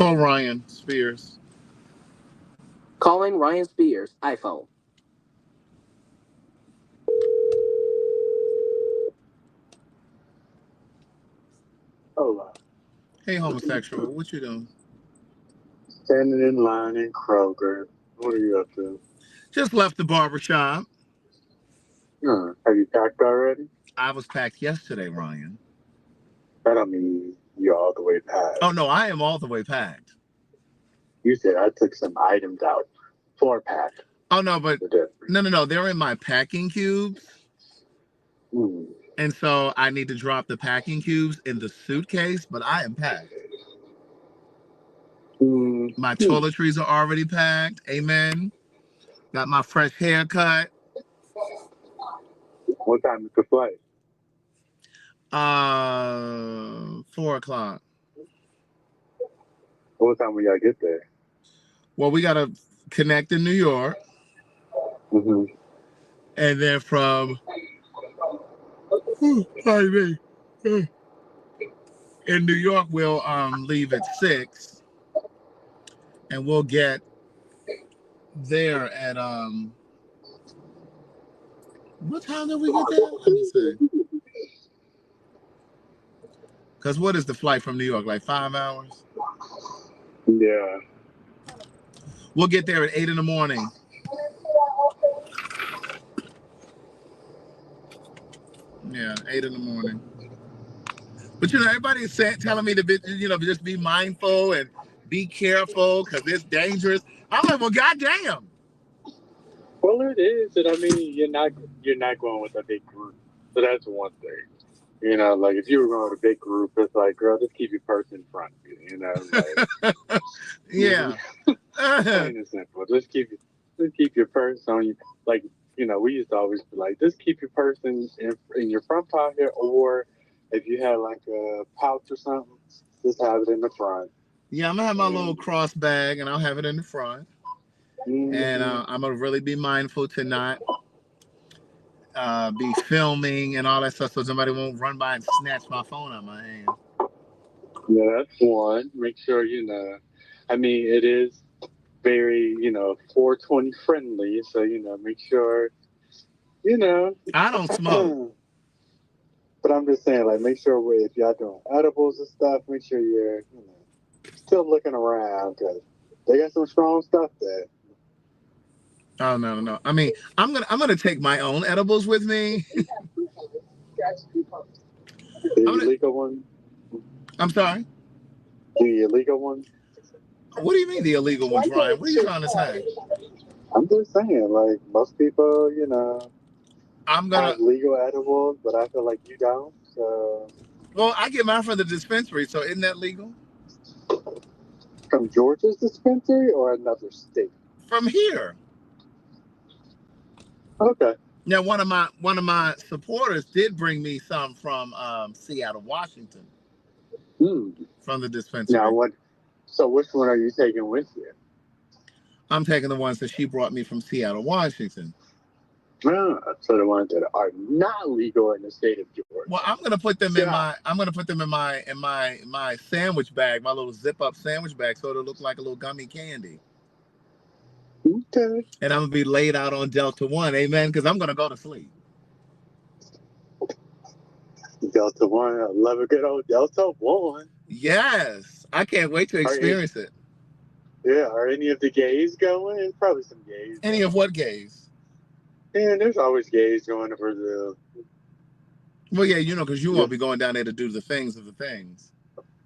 Call Ryan Spears. Calling Ryan Spears, iPhone. Oh, Hey, homosexual, what you doing? standing in line in Kroger. What are you up to? Just left the barbershop. Have you packed already? I was packed yesterday, Ryan. That don't mean you're all the way packed. Oh, no, I am all the way packed. You said I took some items out. 4-pack. Oh, no, but no. They're in my packing cubes. Mm. And so I need to drop the packing cubes in the suitcase, but I am packed. My toiletries are already packed. Amen. Got my fresh haircut. What time is the flight? 4 o'clock. What time will y'all get there? Well, we got to connect in New York. Mm-hmm. And then from in New York, we'll leave at 6. And we'll get there at what time did we get there? Let me see. Because what is the flight from New York? Like 5 hours? Yeah. We'll get there at 8 in the morning. Yeah, 8 in the morning. But everybody's telling me to be, just be mindful and be careful because it's dangerous. I'm like, well, goddamn. Well, it is, and I mean, you're not going with a big group, so that's one thing. Like if you were going with a big group, it's like, girl, just keep your purse in front of you. Like, yeah, plain and simple. Just keep your purse on you. Like, we used to always be like, just keep your purse in your front pocket, or if you had like a pouch or something, just have it in the front. Yeah, I'm gonna have my little cross bag, and I'll have it in the front. Mm-hmm. And I'm gonna really be mindful to not be filming and all that stuff, so somebody won't run by and snatch my phone out of my hand. Yeah, that's one. Make sure I mean, it is very 420 friendly, so make sure I don't smoke. But I'm just saying, like, make sure if y'all doing edibles and stuff, make sure you're still looking around because they got some strong stuff there. Oh no! I mean, I'm gonna take my own edibles with me. The illegal one? I'm sorry. The illegal one? What do you mean the illegal ones, Ryan? What are you trying to say? I'm just saying, like, most people, I'm gonna have legal edibles, but I feel like you don't. So. Well, I get mine from the dispensary, so isn't that legal? From Georgia's dispensary or another state? From here. Okay. Now, one of my supporters did bring me some from Seattle, Washington. From the dispensary. Now, so which one are you taking with you? I'm taking the ones that she brought me from Seattle, Washington. So the ones that are not legal in the state of Georgia. Well, I'm gonna put them in my sandwich bag, my little zip up sandwich bag, so it'll look like a little gummy candy. Okay. And I'm gonna be laid out on Delta 1, amen, because I'm gonna go to sleep. Delta 1, I love a good old Delta 1. Yes, I can't wait to experience it. Yeah, are any of the gays going? Probably some gays. Any of what gays? Yeah, there's always gays going to Brazil. Well, yeah, because you won't be going down there to do the things of the things.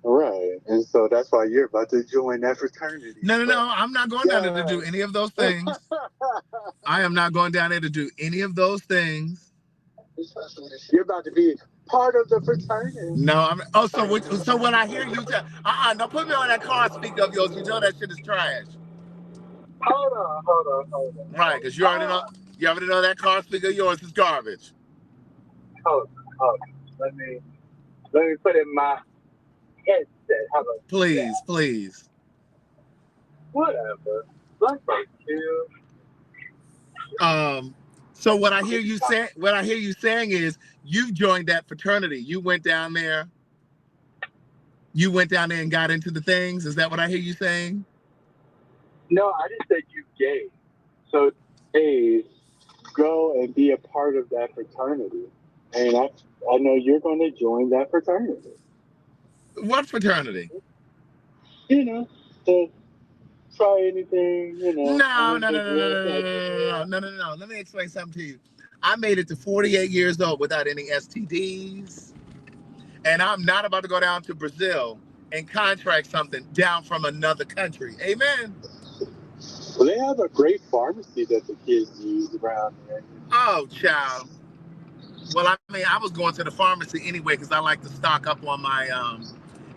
Right, and so that's why you're about to join that fraternity. No, I'm not going down there to do any of those things. I am not going down there to do any of those things. You're about to be part of the fraternity. No, so when I hear you tell, don't put me on that car speaker of yours. You know that shit is trash. Hold on. Right, because you already know that car speaker of yours is garbage. Hold on. Let me put in my headset. How about Please. Whatever. Blackbird too. So what I hear you saying is you've joined that fraternity. You went down there. You went down there and got into the things? Is that what I hear you saying? No, I just said you gay. So, hey, go and be a part of that fraternity. And I know you're going to join that fraternity. What fraternity? You know, to try anything, No. Let me explain something to you. I made it to 48 years old without any STDs. And I'm not about to go down to Brazil and contract something down from another country. Amen. Well, they have a great pharmacy that the kids use around there. Oh, child. Well, I mean, I was going to the pharmacy anyway because I like to stock up on my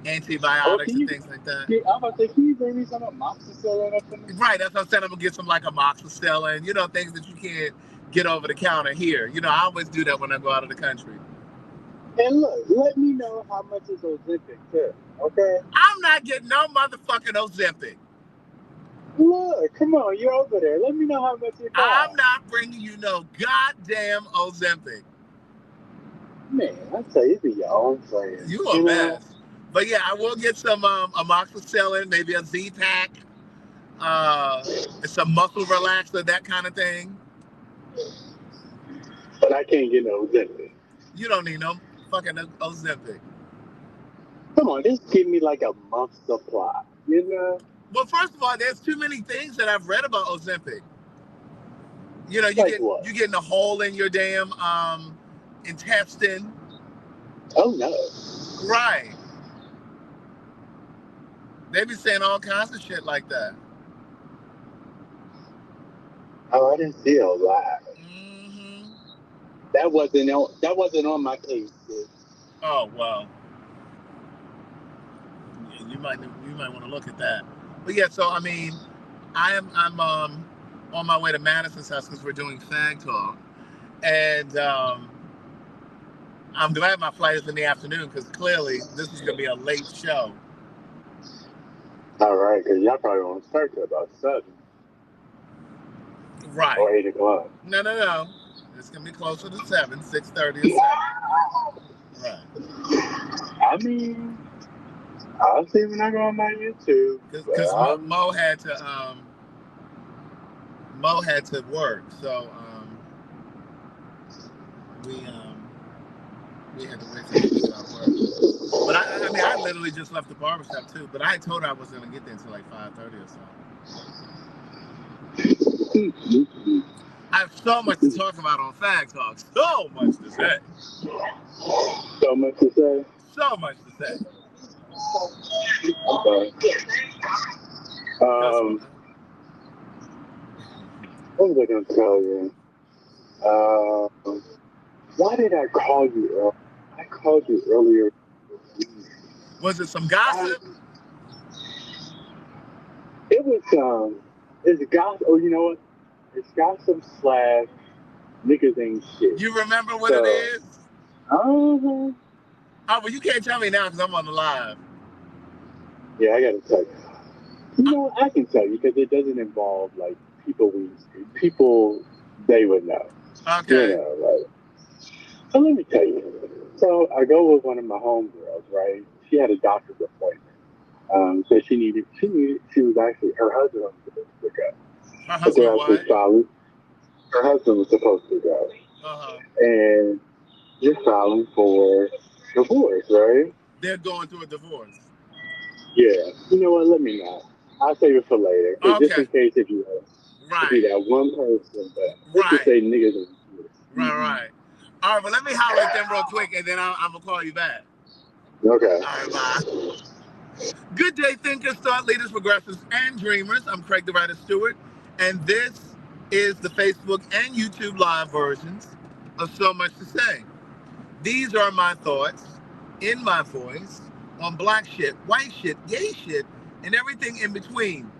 antibiotics and things like that. Yeah, I'm about to say, can you bring me some amoxicillin up in the... Right, that's what I said. I'm gonna get some like amoxicillin, things that you can't get over the counter here. I always do that when I go out of the country. And look, let me know how much is Ozempic too, okay? I'm not getting no motherfucking Ozempic. Look, come on, you're over there. Let me know how much it costs. I'm not bringing you no goddamn Ozempic. Man, I tell you, be your own friend. You a mess. But yeah, I will get some amoxicillin, maybe a Z-Pack, some muscle relaxer, that kind of thing. But I can't get no Ozempic. You don't need no fucking Ozempic. Come on, just give me like a month's supply, Well, first of all, there's too many things that I've read about Ozempic. You're getting a hole in your damn intestine. Oh no. Right. They be saying all kinds of shit like that. Oh, I didn't see all that. Mm-hmm. That wasn't on my page. Oh well. Yeah, you might want to look at that. But yeah, so I mean, I'm on my way to Madison's house because we're doing PhagTawlk, and I'm glad my flight is in the afternoon because clearly this is gonna be a late show. All right, because y'all probably won't start till about 7. Right. Or 8 o'clock. No. It's gonna be closer to 7, 6:30 or 7. Right. I mean, I'll see when I go on my YouTube. Because Mo had to work, so we had to wait till he got work. But I literally just left the barbershop too. But I told her I wasn't gonna get there until like 5:30 or so. I have so much to talk about on PhagTawlk. So much to say. So much to say. So much to say. Okay. What was I gonna tell you? Why did I call you earlier? I called you earlier. Was it some gossip? It was it's gossip. Oh, you know what? It's gossip / niggas ain't shit. You remember what it is? Oh, well, you can't tell me now because I'm on the live. Yeah, I gotta tell you. You know, I can tell you because it doesn't involve like people they would know. Okay. So let me tell you. So I go with one of my homegirls, right? She had a doctor's appointment. So she was actually, her husband was supposed to go. Her husband what? Her husband was supposed to go. Uh-huh. And you're filing for divorce, right? They're going through a divorce. Yeah. You know what? Let me know. I'll save it for later. Okay. Just in case if you to be that one person, but let's just say niggas. Right. All right, but let me holler at them real quick, and then I'm going to call you back. Okay. All right, bye. Good day, thinkers, thought leaders, progressives, and dreamers. I'm Craig the Writer Stewart, and this is the Facebook and YouTube live versions of So Much to Say. These are my thoughts in my voice on black shit, white shit, gay shit, and everything in between.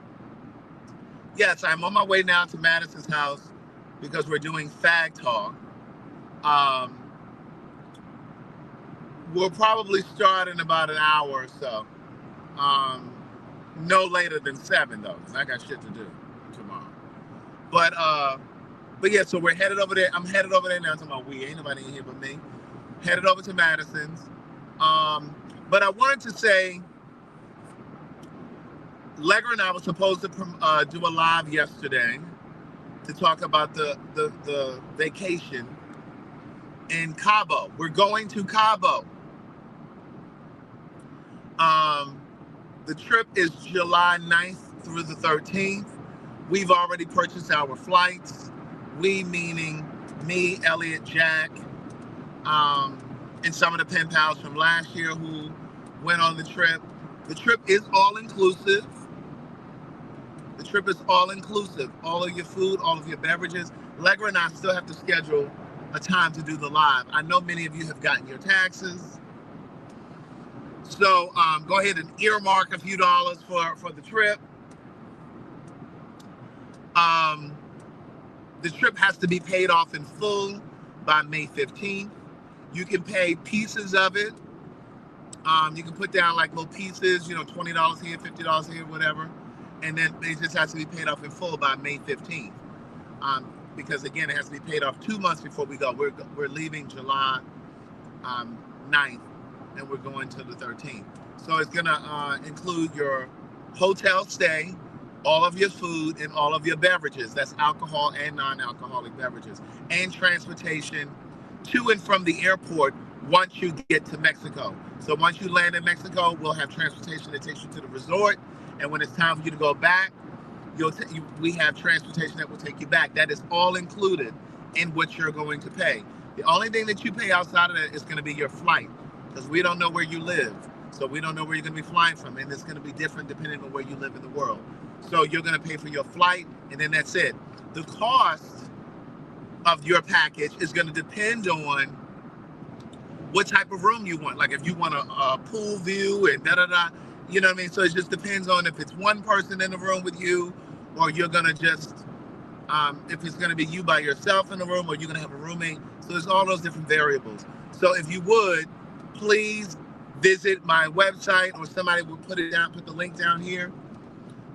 Yes, I'm on my way now to Madison's house because we're doing PhagTawlk. We'll probably start in about an hour or so. No later than 7 though, because I got shit to do tomorrow. But yeah, so we're headed over there. I'm headed over there now. I'm talking about we. Ain't nobody in here but me. Headed over to Madison's. But I wanted to say Legger and I were supposed to do a live yesterday to talk about the vacation in Cabo. We're going to Cabo. The trip is July 9th through the 13th. We've already purchased our flights. We meaning me, Elliot, Jack, and some of the pen pals from last year who went on the trip. The trip is all inclusive. The trip is all inclusive. All of your food, all of your beverages. Legger and I still have to schedule a time to do the live. I know many of you have gotten your taxes. So go ahead and earmark a few dollars for the trip. The trip has to be paid off in full by May 15th. You can pay pieces of it. You can put down like little pieces, $20 here, $50 here, whatever. And then it just has to be paid off in full by May 15th. Because again, it has to be paid off 2 months before we go. We're leaving July 9th and we're going to the 13th. So it's gonna include your hotel stay, all of your food, and all of your beverages. That's alcohol and non-alcoholic beverages. And transportation to and from the airport once you get to Mexico. So once you land in Mexico, we'll have transportation that takes you to the resort. And when it's time for you to go back, we have transportation that will take you back. That is all included in what you're going to pay. The only thing that you pay outside of that is going to be your flight, because we don't know where you live. So we don't know where you're going to be flying from. And it's going to be different depending on where you live in the world. So you're going to pay for your flight, and then that's it. The cost of your package is going to depend on what type of room you want. Like if you want a pool view and da-da-da, you know what I mean? So it just depends on if it's one person in the room with you, or you're going to just, if it's going to be you by yourself in the room, or you're going to have a roommate. So there's all those different variables. So if you would, please visit my website, or somebody will put the link down here.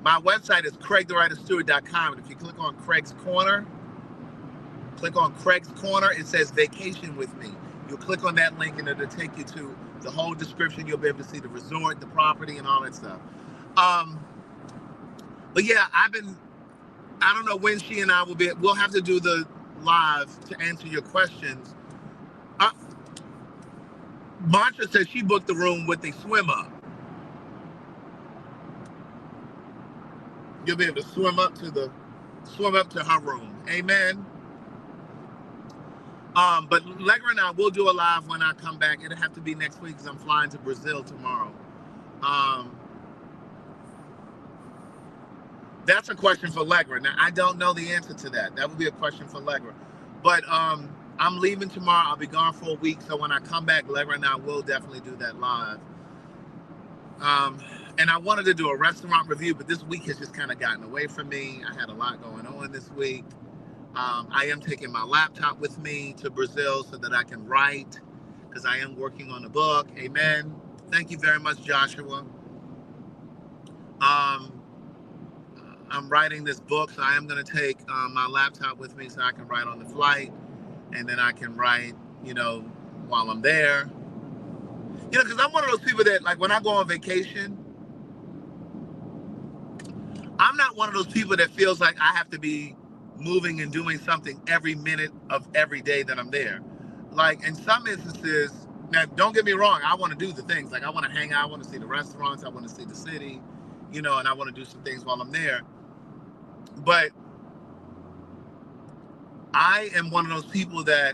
My website is craigthewriterstewart.com. And if you click on Craig's Corner, it says Vacation with Me. You'll click on that link and it'll take you to the whole description. You'll be able to see the resort, the property, and all that stuff. But yeah, I don't know when she and I we'll have to do the live to answer your questions. Mantra says she booked the room with the swim up. You'll be able to swim up to her room. Amen. But Legger and I will do a live when I come back. It'll have to be next week because I'm flying to Brazil tomorrow. That's a question for Legger. Now, I don't know the answer to that. That would be a question for Legger. But I'm leaving tomorrow. I'll be gone for a week. So when I come back, Legger and I will definitely do that live. And I wanted to do a restaurant review, but this week has just kind of gotten away from me. I had a lot going on this week. I am taking my laptop with me to Brazil so that I can write, because I am working on a book. Amen. Thank you very much, Joshua. I'm writing this book, so I am going to take my laptop with me so I can write on the flight, and then I can write, while I'm there. Because I'm one of those people that, like, when I go on vacation, I'm not one of those people that feels like I have to be moving and doing something every minute of every day that I'm there. Like, in some instances, now don't get me wrong, I want to do the things. Like, I want to hang out, I want to see the restaurants, I want to see the city, and I want to do some things while I'm there. But I am one of those people that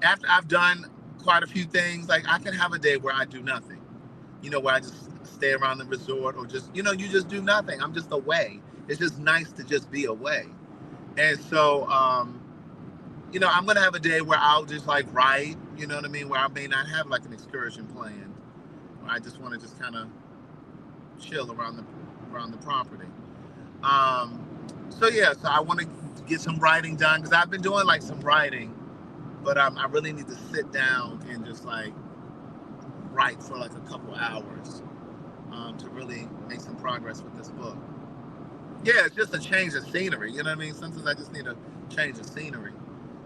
after I've done quite a few things, like, I can have a day where I do nothing, where I just stay around the resort, or just, you just do nothing. I'm just away. It's just nice to just be away. And so, I'm going to have a day where I'll just, like, write, you know what I mean? Where I may not have, like, an excursion planned. Where I just want to just kind of chill around the property. So I want to get some writing done, because I've been doing, like, some writing, but I really need to sit down and just, like, write for, like, a couple hours to really make some progress with this book. Yeah, it's just a change of scenery. You know what I mean? Sometimes I just need a change of scenery.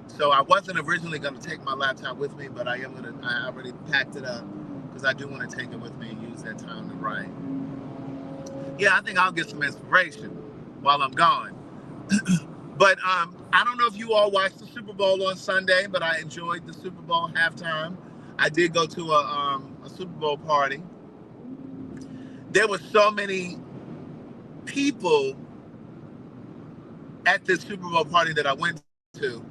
So I wasn't originally going to take my laptop with me, but I already packed it up, because I do want to take it with me and use that time to write. Yeah, I think I'll get some inspiration while I'm gone. But I don't know if you all watched the Super Bowl on Sunday, but I enjoyed the Super Bowl halftime. I did go to a Super Bowl party. There were so many people at this Super Bowl party that I went to.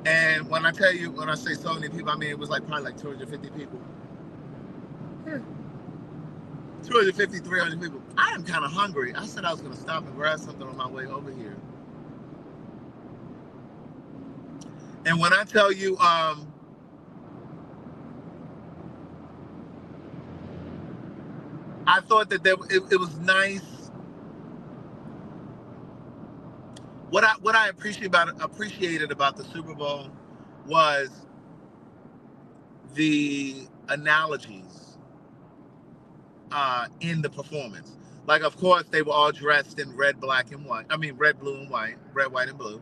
And when I tell you, when I say so many people, I mean, it was like probably like 250 people. Yeah. 250, 300 people. I am kind of hungry. I said I was going to stop and grab something on my way over here. And when I tell you, I thought that it was nice. What I appreciated about the Super Bowl was the analogies in the performance. Like, of course, they were all dressed in red, black, and white. I mean, red, blue, and white. Red, white, and blue.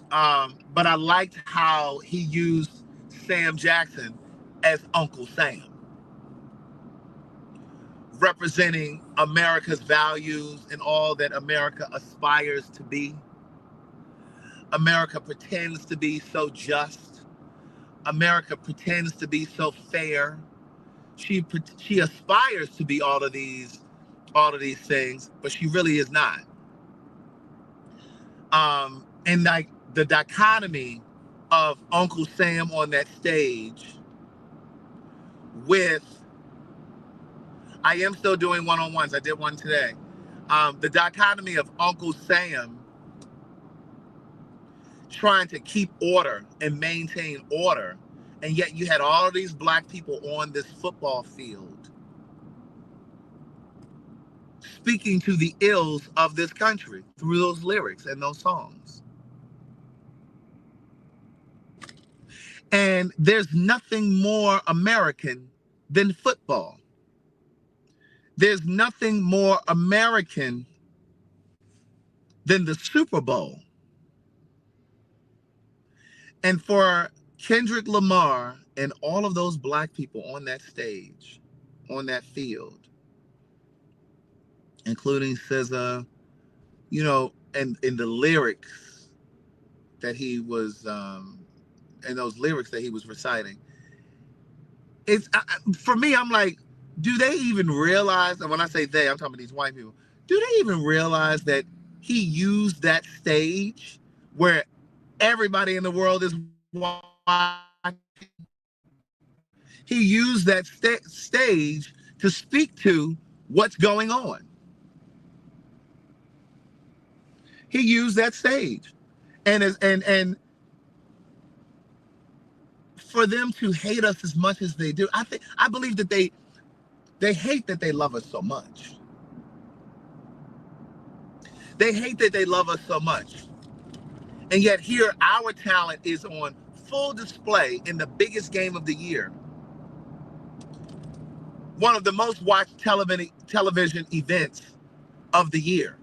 But I liked how he used Sam Jackson as Uncle Sam, representing America's values and all that America aspires to be. America pretends to be so just. America pretends to be so fair. She aspires to be all of these things, but she really is not. And like the dichotomy of Uncle Sam on that stage with, I am still doing one-on-ones. I did one today. The dichotomy of Uncle Sam trying to keep order and maintain order, and yet you had all of these black people on this football field speaking to the ills of this country through those lyrics and those songs. And there's nothing more American than football. There's nothing more American than the Super Bowl. And for Kendrick Lamar and all of those black people on that stage, on that field, including SZA, you know, and in the lyrics that he was, and those lyrics that he was reciting, it's for me. I'm like, do they even realize? And when I say they, I'm talking about these white people. Do they even realize that he used that stage where everybody in the world is watching? He used that stage to speak to what's going on. He used that stage, and for them to hate us as much as they do, I believe that they hate that they love us so much. They hate that they love us so much, and yet here our talent is on full display in the biggest game of the year, one of the most watched television events of the year.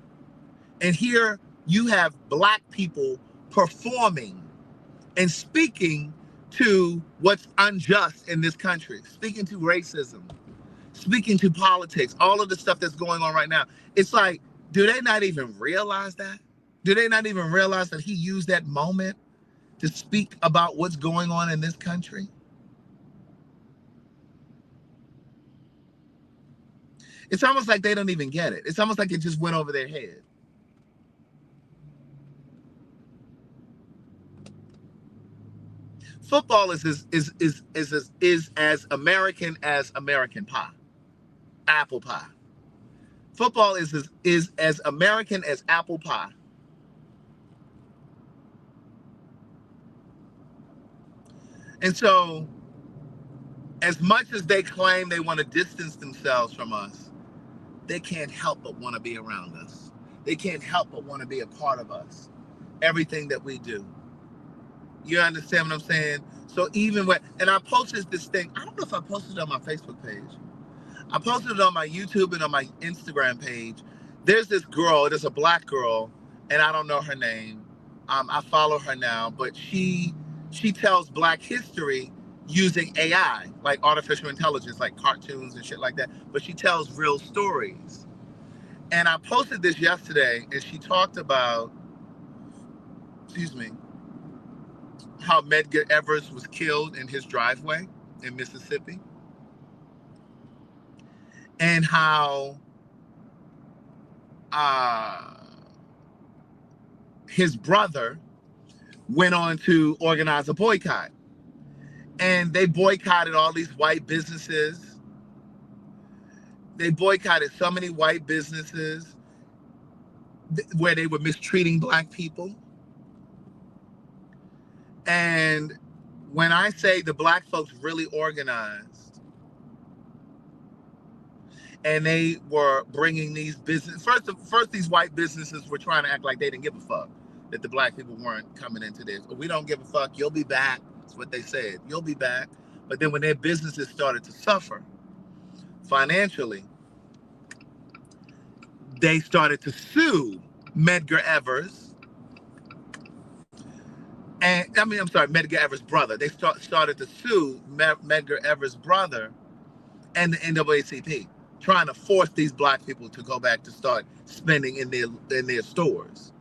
And here you have black people performing and speaking to what's unjust in this country, speaking to racism, speaking to politics, all of the stuff that's going on right now. It's like, do they not even realize that? Do they not even realize that he used that moment to speak about what's going on in this country? It's almost like they don't even get it. It's almost like it just went over their head. Football is as American as American pie, apple pie. Football is as American as apple pie. And so, as much as they claim they want to distance themselves from us, they can't help but want to be around us. They can't help but want to be a part of us. Everything that we do. You understand what I'm saying? So even when, and I posted this thing, I don't know if I posted it on my Facebook page. I posted it on my YouTube and on my Instagram page. There's this girl, there's a black girl, and I don't know her name. I follow her now, but she tells black history using AI, like artificial intelligence, like cartoons and shit like that. But she tells real stories. And I posted this yesterday, and she talked about, excuse me, how Medgar Evers was killed in his driveway in Mississippi, and how uh, his brother went on to organize a boycott. And they boycotted all these white businesses. They boycotted so many white businesses where they were mistreating black people. And when I say the black folks really organized, and they were bringing these business first these white businesses were trying to act like they didn't give a fuck that the black people weren't coming into this. We don't give a fuck. You'll be back. That's what they said. You'll be back. But then when their businesses started to suffer financially, they started to sue Medgar Evers. And Medgar Evers' brother. They started to sue Medgar Evers' brother and the NAACP, trying to force these black people to go back to start spending in their stores.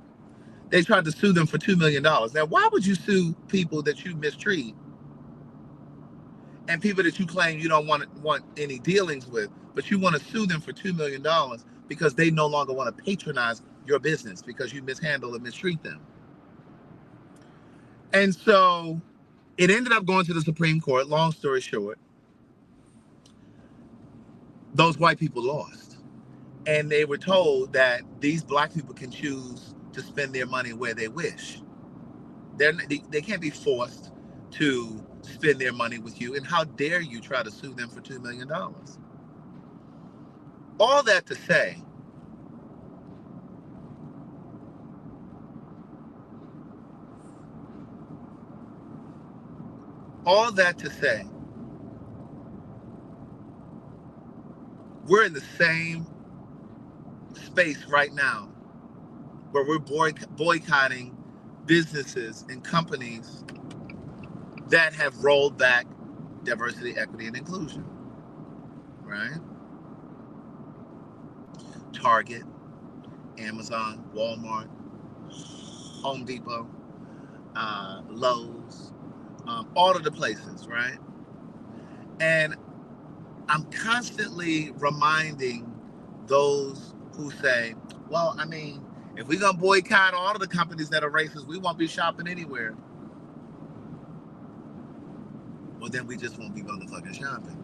They tried to sue them for $2 million. Now, why would you sue people that you mistreat and people that you claim you don't want any dealings with, but you want to sue them for $2 million because they no longer want to patronize your business because you mishandle and mistreat them? And so it ended up going to the Supreme Court. Long story short, those white people lost. And they were told that these black people can choose to spend their money where they wish. They can't be forced to spend their money with you. And how dare you try to sue them for $2 million? All that to say, we're in the same space right now where we're boycotting businesses and companies that have rolled back diversity, equity, and inclusion, right? Target, Amazon, Walmart, Home Depot, Lowe's, all of the places, right? And I'm constantly reminding those who say, well, I mean, if we're going to boycott all of the companies that are racist, we won't be shopping anywhere. Well, then we just won't be motherfucking shopping.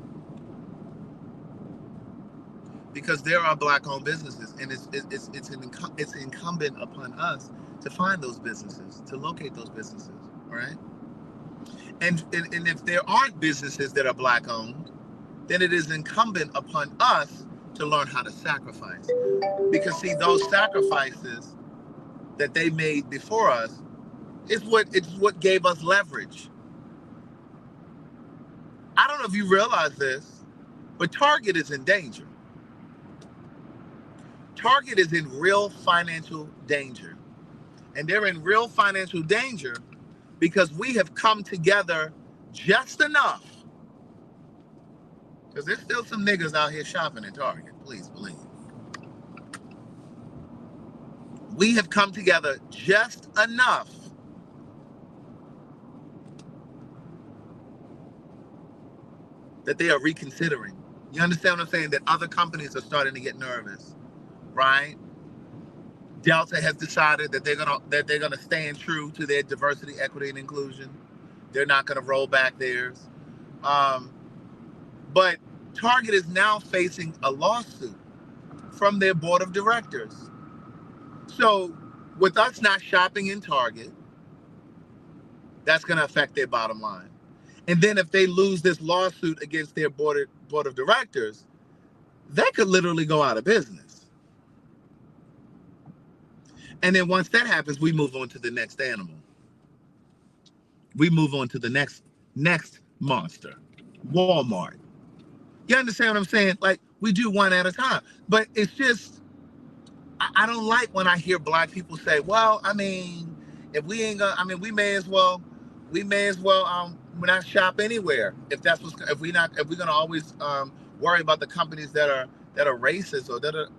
Because there are black-owned businesses, and it's incumbent upon us to find those businesses, to locate those businesses, right? And if there aren't businesses that are black-owned, then it is incumbent upon us to learn how to sacrifice. Because see, those sacrifices that they made before us is what gave us leverage. I don't know if you realize this, but Target is in danger. Target is in real financial danger. And they're in real financial danger because we have come together just enough. Because there's still some niggas out here shopping at Target, please believe. We have come together just enough that they are reconsidering. You understand what I'm saying? That other companies are starting to get nervous, right? Delta has decided that they're gonna stand true to their diversity, equity, and inclusion. They're not gonna roll back theirs. But Target is now facing a lawsuit from their board of directors. So with us not shopping in Target, that's gonna affect their bottom line. And then if they lose this lawsuit against their board of directors, they could literally go out of business. And then once that happens, we move on to the next animal. We move on to the next monster, Walmart. You understand what I'm saying? Like, we do one at a time. But it's just, I don't like when I hear black people say, well, I mean, if we ain't gonna, I mean, we may as well not shop anywhere if that's what's if we're gonna always worry about the companies that are racist or that are.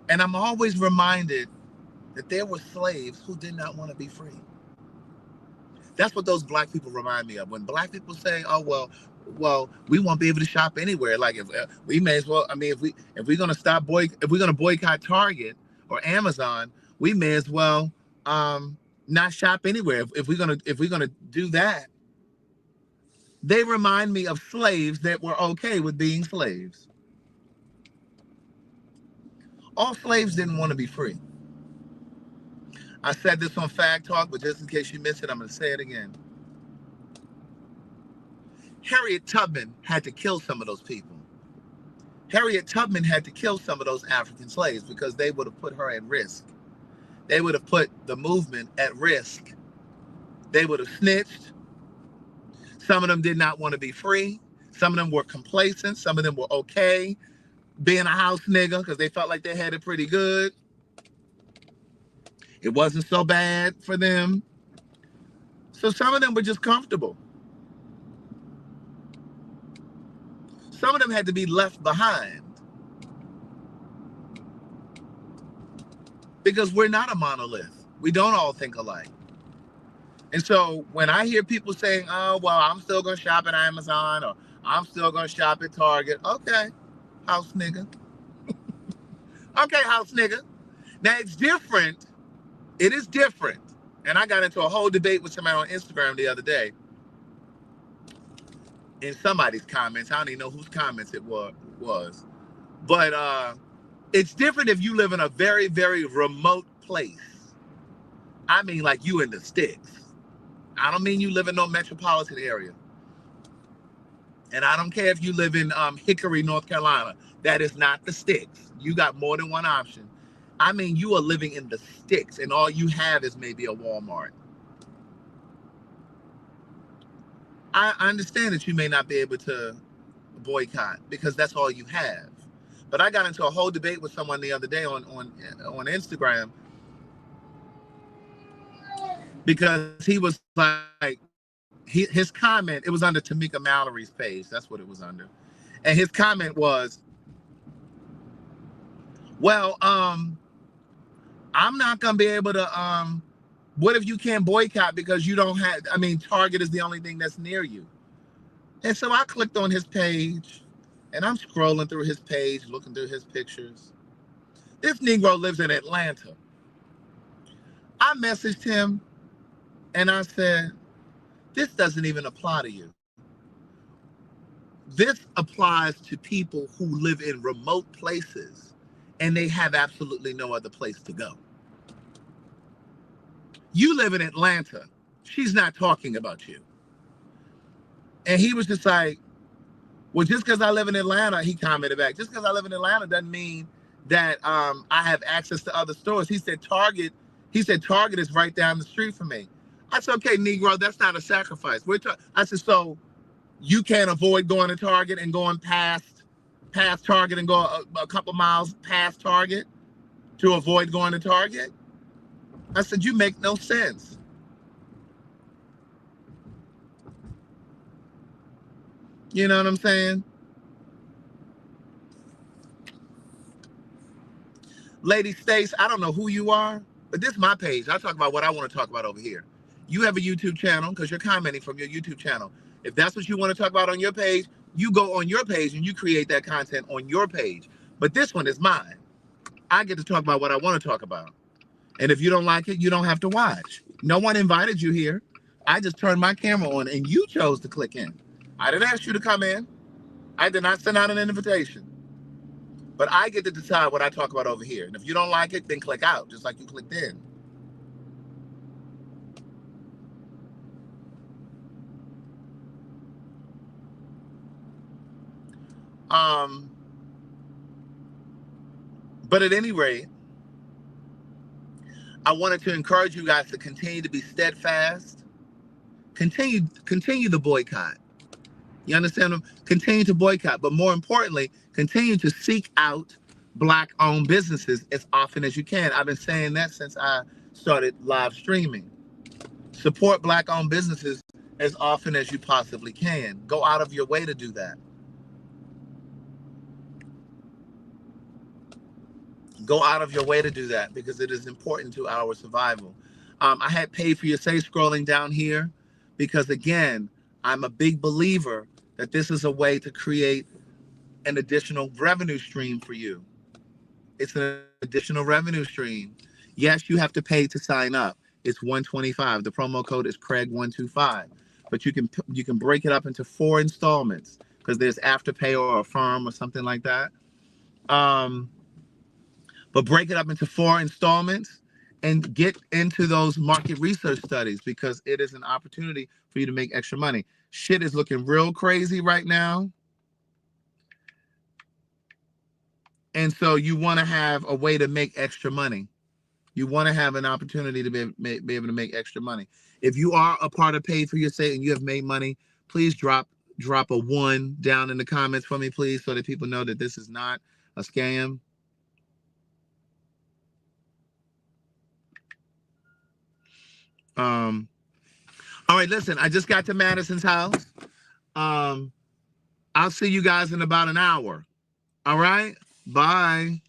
And I'm always reminded that there were slaves who did not want to be free. That's what those black people remind me of. When black people say, "Oh well, we won't be able to shop anywhere." Like if we may as well. I mean, if we're gonna if we're gonna boycott Target or Amazon, we may as well not shop anywhere. If we're gonna do that, they remind me of slaves that were okay with being slaves. All slaves didn't want to be free. I said this on PhagTawk, but just in case you missed it, I'm going to say it again. Harriet Tubman had to kill some of those people. Harriet Tubman had to kill some of those African slaves because they would have put her at risk. They would have put the movement at risk. They would have snitched. Some of them did not want to be free. Some of them were complacent. Some of them were okay being a house nigga because they felt like they had it pretty good. It wasn't so bad for them. So some of them were just comfortable. Some of them had to be left behind because we're not a monolith. We don't all think alike. And so when I hear people saying, "Oh, well, I'm still going to shop at Amazon," or "I'm still going to shop at Target," okay, house nigga. Okay, house nigga. Now it's different. It is different. And I got into a whole debate with somebody on Instagram the other day. In somebody's comments, I don't even know whose comments it was. But it's different if you live in a very, very remote place. I mean, like you in the sticks. I don't mean you live in no metropolitan area. And I don't care if you live in Hickory, North Carolina. That is not the sticks. You got more than one option. I mean, you are living in the sticks and all you have is maybe a Walmart. I understand that you may not be able to boycott because that's all you have. But I got into a whole debate with someone the other day on Instagram because he was like, his comment, it was under Tamika Mallory's page. That's what it was under. And his comment was, well, I'm not going to be able to, what if you can't boycott because you don't have, I mean, Target is the only thing that's near you. And so I clicked on his page and I'm scrolling through his page, looking through his pictures. This Negro lives in Atlanta. I messaged him and I said, this doesn't even apply to you. This applies to people who live in remote places and they have absolutely no other place to go. You live in Atlanta. She's not talking about you. And he was just like, well, just because I live in Atlanta, he commented back, just because I live in Atlanta doesn't mean that I have access to other stores. He said Target is right down the street from me. I said, okay, Negro, that's not a sacrifice. I said, so you can't avoid going to Target and going past Target and go a couple miles past Target to avoid going to Target? I said, you make no sense. You know what I'm saying? Lady Stace, I don't know who you are, but this is my page. I talk about what I want to talk about over here. You have a YouTube channel because you're commenting from your YouTube channel. If that's what you want to talk about on your page, you go on your page and you create that content on your page. But this one is mine. I get to talk about what I want to talk about. And if you don't like it, you don't have to watch. No one invited you here. I just turned my camera on and you chose to click in. I didn't ask you to come in. I did not send out an invitation. But I get to decide what I talk about over here. And if you don't like it, then click out, just like you clicked in. But at any rate, I wanted to encourage you guys to continue to be steadfast. Continue the boycott. You understand them? Continue to boycott, but more importantly, continue to seek out Black-owned businesses as often as you can. I've been saying that since I started live streaming. Support Black-owned businesses as often as you possibly can. Go out of your way to do that. Go out of your way to do that because it is important to our survival. I had paid for your say scrolling down here because, again, I'm a big believer that this is a way to create an additional revenue stream for you. It's an additional revenue stream. Yes, you have to pay to sign up. It's 125. The promo code is Craig125. But you can break it up into 4 installments because there's Afterpay or Affirm or something like that. But break it up into 4 installments and get into those market research studies because it is an opportunity for you to make extra money. Shit is looking real crazy right now. And so you want to have a way to make extra money. You want to have an opportunity to be able to make extra money. If you are a part of Paid for Your Say and you have made money, please drop a 1 down in the comments for me, please, so that people know that this is not a scam. All right, listen, I just got to Madison's house. I'll see you guys in about an hour. All right, bye.